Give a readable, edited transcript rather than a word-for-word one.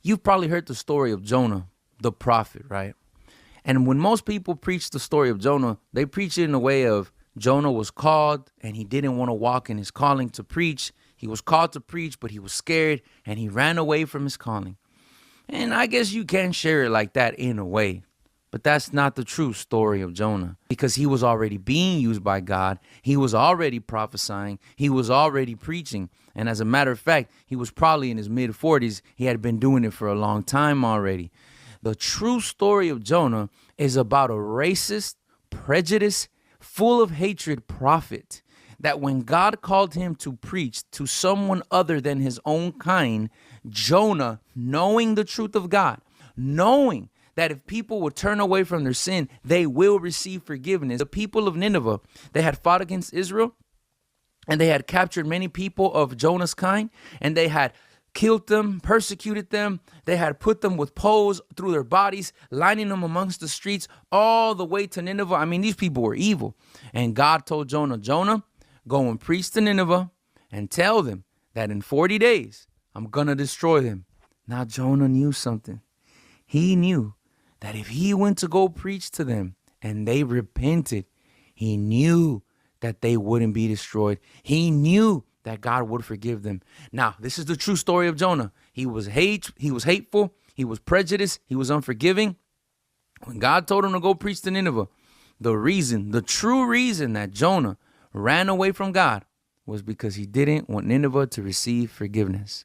You've probably heard the story of Jonah, the prophet, right? And when most people preach the story of Jonah, they preach it in a way of Jonah was called and he didn't want to walk in his calling to preach. He was called to preach, but he was scared and he ran away from his calling. And I guess you can share it like that in a way. But that's not the true story of Jonah, because he was already being used by God. He was already prophesying. He was already preaching. And as a matter of fact, he was probably in his mid-40s. He had been doing it for a long time already. The true story of Jonah is about a racist, prejudiced, full of hatred prophet that when God called him to preach to someone other than his own kind, Jonah, knowing the truth of God, knowing that if people will turn away from their sin, they will receive forgiveness. The people of Nineveh, they had fought against Israel, and they had captured many people of Jonah's kind, and they had killed them, persecuted them. They had put them with poles through their bodies, lining them amongst the streets all the way to Nineveh. I mean, these people were evil. And God told Jonah, Jonah, go and preach to Nineveh and tell them that in 40 days, I'm going to destroy them. Now, Jonah knew something. He knew that if he went to go preach to them and they repented, he knew that they wouldn't be destroyed. He knew that God would forgive them. Now, this is the true story of Jonah. He was hateful, he was prejudiced, he was unforgiving. When God told him to go preach to Nineveh, the true reason that Jonah ran away from God was because he didn't want Nineveh to receive forgiveness.